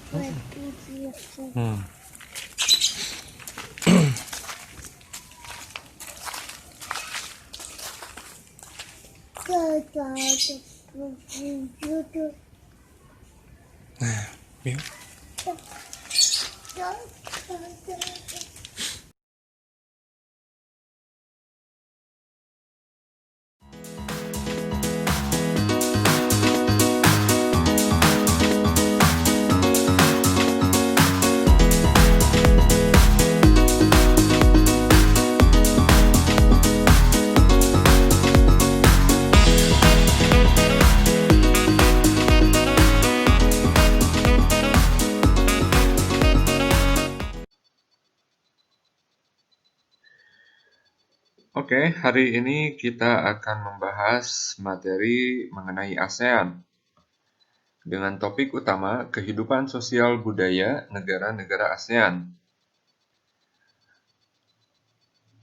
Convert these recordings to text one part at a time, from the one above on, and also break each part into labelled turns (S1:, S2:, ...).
S1: Hmm. Yuk.
S2: Oke, hari ini kita akan membahas materi mengenai ASEAN dengan topik utama kehidupan sosial budaya negara-negara ASEAN.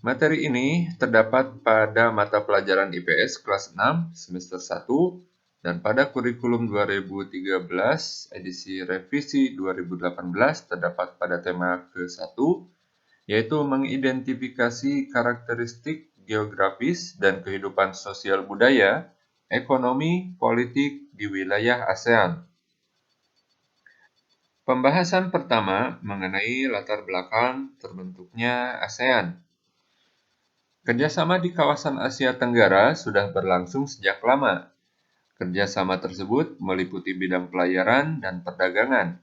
S2: Materi ini terdapat pada mata pelajaran IPS kelas 6 semester 1 dan pada kurikulum 2013 edisi revisi 2018 terdapat pada tema ke-1 yaitu mengidentifikasi karakteristik geografis dan kehidupan sosial budaya, ekonomi, politik di wilayah ASEAN. Pembahasan pertama mengenai latar belakang terbentuknya ASEAN. Kerjasama di kawasan Asia Tenggara sudah berlangsung sejak lama. Kerjasama tersebut meliputi bidang pelayaran dan perdagangan.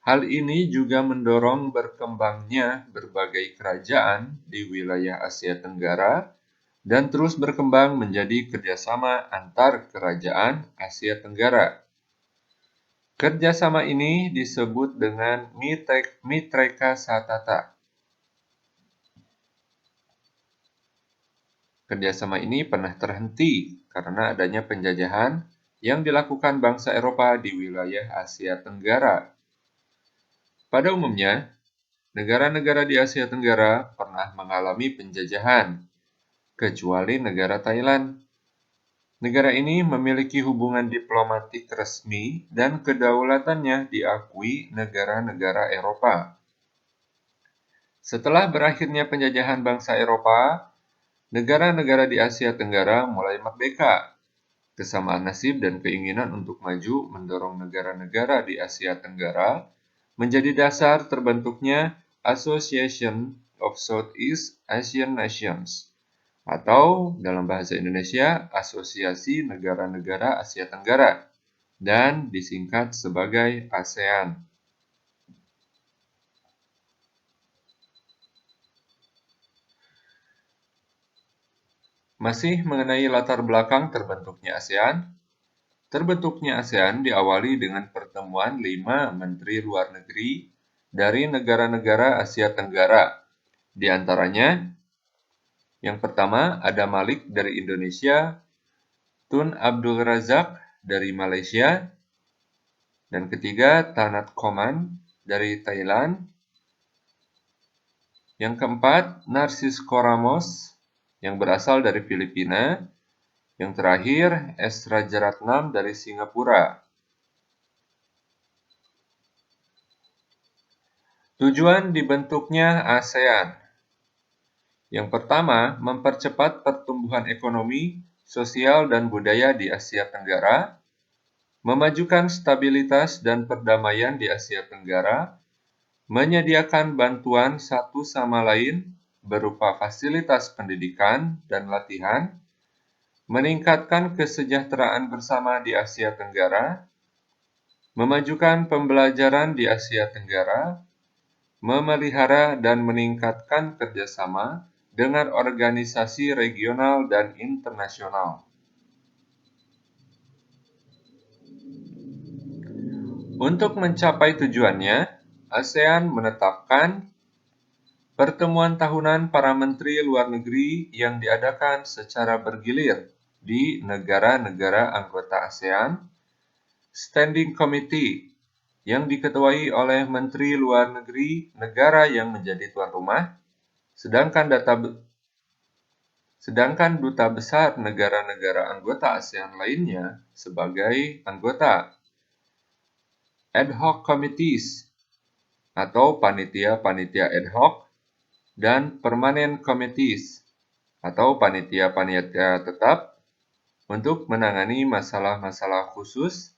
S2: Hal ini juga mendorong berkembangnya berbagai kerajaan di wilayah Asia Tenggara dan terus berkembang menjadi kerjasama antar kerajaan Asia Tenggara. Kerjasama ini disebut dengan Mitreka Satata. Kerjasama ini pernah terhenti karena adanya penjajahan yang dilakukan bangsa Eropa di wilayah Asia Tenggara. Pada umumnya, negara-negara di Asia Tenggara pernah mengalami penjajahan, kecuali negara Thailand. Negara ini memiliki hubungan diplomatik resmi dan kedaulatannya diakui negara-negara Eropa. Setelah berakhirnya penjajahan bangsa Eropa, negara-negara di Asia Tenggara mulai merdeka. Kesamaan nasib dan keinginan untuk maju mendorong negara-negara di Asia Tenggara menjadi dasar terbentuknya Association of Southeast Asian Nations atau dalam bahasa Indonesia Asosiasi Negara-Negara Asia Tenggara dan disingkat sebagai ASEAN. Masih mengenai latar belakang terbentuknya ASEAN, terbentuknya ASEAN diawali dengan pertemuan 5 menteri luar negeri dari negara-negara Asia Tenggara. Di antaranya, yang pertama ada Malik dari Indonesia, Tun Abdul Razak dari Malaysia, dan ketiga Tanat Koman dari Thailand. Yang keempat, Narcisco Ramos yang berasal dari Filipina. Yang terakhir, S. Rajaratnam dari Singapura. Tujuan dibentuknya ASEAN. Yang pertama, mempercepat pertumbuhan ekonomi, sosial, dan budaya di Asia Tenggara, memajukan stabilitas dan perdamaian di Asia Tenggara, menyediakan bantuan satu sama lain berupa fasilitas pendidikan dan latihan, meningkatkan kesejahteraan bersama di Asia Tenggara, memajukan pembelajaran di Asia Tenggara, memelihara dan meningkatkan kerjasama dengan organisasi regional dan internasional. Untuk mencapai tujuannya, ASEAN menetapkan pertemuan tahunan para menteri luar negeri yang diadakan secara bergilir di negara-negara anggota ASEAN, Standing Committee yang diketuai oleh Menteri Luar Negeri negara yang menjadi tuan rumah, sedangkan duta besar negara-negara anggota ASEAN lainnya sebagai anggota. ad hoc committees atau panitia-panitia ad hoc, dan permanent committees atau panitia-panitia tetap untuk menangani masalah-masalah khusus.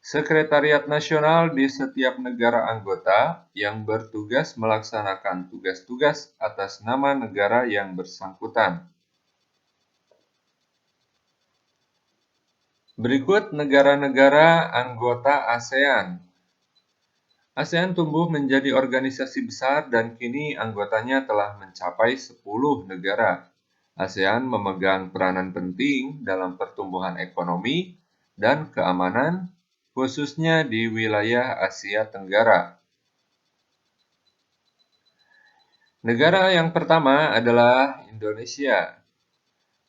S2: Sekretariat Nasional di setiap negara anggota yang bertugas melaksanakan tugas-tugas atas nama negara yang bersangkutan. Berikut negara-negara anggota ASEAN. ASEAN tumbuh menjadi organisasi besar dan kini anggotanya telah mencapai 10 negara. ASEAN memegang peranan penting dalam pertumbuhan ekonomi dan keamanan, khususnya di wilayah Asia Tenggara. Negara yang pertama adalah Indonesia.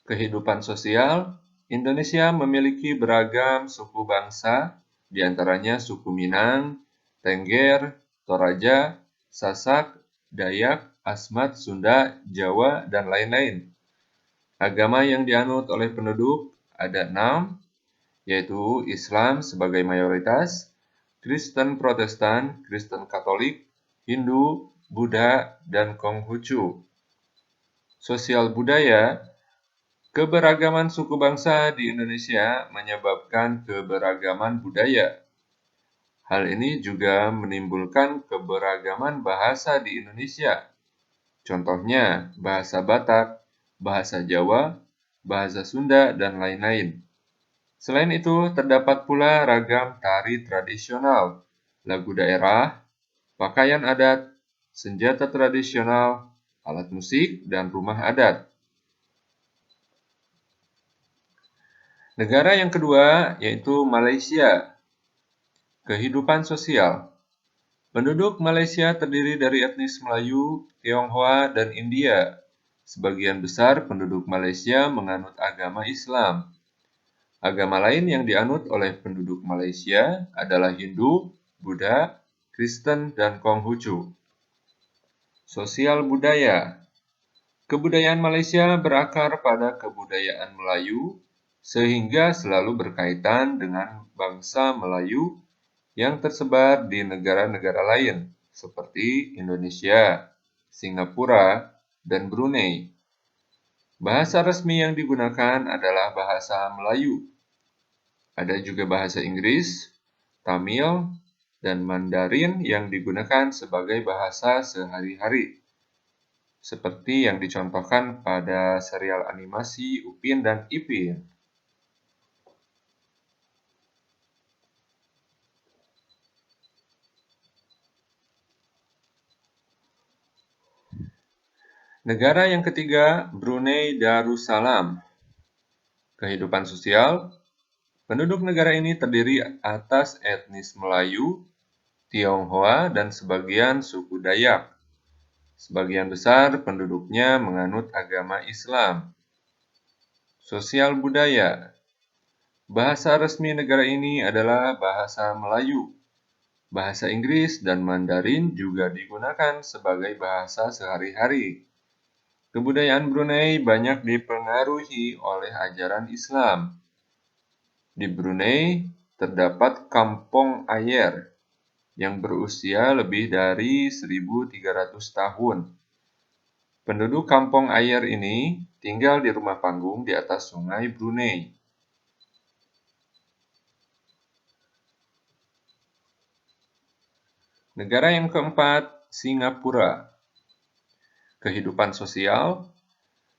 S2: Kehidupan sosial, Indonesia memiliki beragam suku bangsa, di antaranya suku Minang, Tengger, Toraja, Sasak, Dayak, Asmat, Sunda, Jawa, dan lain-lain. Agama yang dianut oleh penduduk ada 6, yaitu Islam sebagai mayoritas, Kristen Protestan, Kristen Katolik, Hindu, Buddha, dan Konghucu. Sosial budaya, keberagaman suku bangsa di Indonesia menyebabkan keberagaman budaya. Hal ini juga menimbulkan keberagaman bahasa di Indonesia. Contohnya, bahasa Batak, bahasa Jawa, bahasa Sunda, dan lain-lain. Selain itu, terdapat pula ragam tari tradisional, lagu daerah, pakaian adat, senjata tradisional, alat musik, dan rumah adat. Negara yang kedua yaitu Malaysia. Kehidupan sosial. Penduduk Malaysia terdiri dari etnis Melayu, Tionghoa, dan India. Sebagian besar penduduk Malaysia menganut agama Islam. Agama lain yang dianut oleh penduduk Malaysia adalah Hindu, Buddha, Kristen, dan Konghucu. Sosial budaya. Kebudayaan Malaysia berakar pada kebudayaan Melayu, sehingga selalu berkaitan dengan bangsa Melayu yang tersebar di negara-negara lain, seperti Indonesia, Singapura, dan Brunei. Bahasa resmi yang digunakan adalah bahasa Melayu. Ada juga bahasa Inggris, Tamil, dan Mandarin yang digunakan sebagai bahasa sehari-hari, seperti yang dicontohkan pada serial animasi Upin dan Ipin. Negara yang ketiga, Brunei Darussalam. Kehidupan sosial, penduduk negara ini terdiri atas etnis Melayu, Tionghoa, dan sebagian suku Dayak. Sebagian besar penduduknya menganut agama Islam. Sosial budaya, bahasa resmi negara ini adalah bahasa Melayu. Bahasa Inggris dan Mandarin juga digunakan sebagai bahasa sehari-hari. Kebudayaan Brunei banyak dipengaruhi oleh ajaran Islam. Di Brunei terdapat Kampung Ayer yang berusia lebih dari 1.300 tahun. Penduduk Kampung Ayer ini tinggal di rumah panggung di atas sungai Brunei. Negara yang keempat, Singapura. Kehidupan sosial,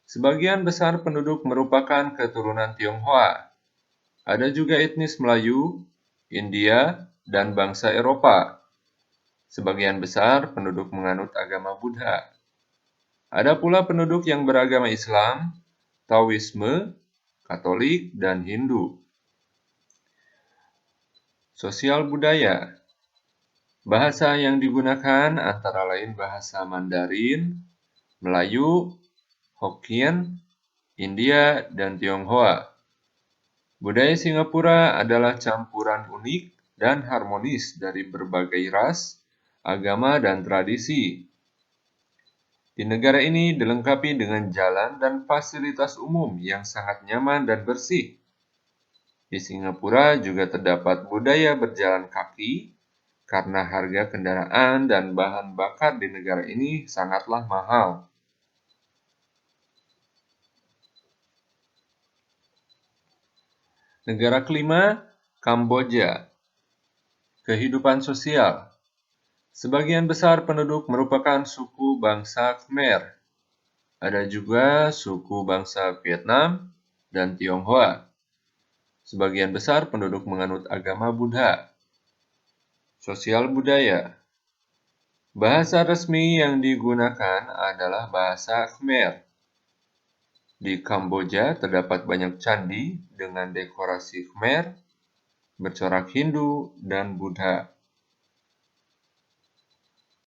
S2: sebagian besar penduduk merupakan keturunan Tionghoa. Ada juga etnis Melayu, India, dan bangsa Eropa. Sebagian besar penduduk menganut agama Buddha. Ada pula penduduk yang beragama Islam, Taoisme, Katolik, dan Hindu. Sosial budaya. Bahasa yang digunakan antara lain bahasa Mandarin, Melayu, Hokkien, India, dan Tionghoa. Budaya Singapura adalah campuran unik dan harmonis dari berbagai ras, agama, dan tradisi. Di negara ini dilengkapi dengan jalan dan fasilitas umum yang sangat nyaman dan bersih. Di Singapura juga terdapat budaya berjalan kaki karena harga kendaraan dan bahan bakar di negara ini sangatlah mahal. Negara kelima, Kamboja. Kehidupan sosial. Sebagian besar penduduk merupakan suku bangsa Khmer. Ada juga suku bangsa Vietnam dan Tionghoa. Sebagian besar penduduk menganut agama Buddha. Sosial budaya. Bahasa resmi yang digunakan adalah bahasa Khmer. Di Kamboja terdapat banyak candi dengan dekorasi Khmer, bercorak Hindu, dan Buddha.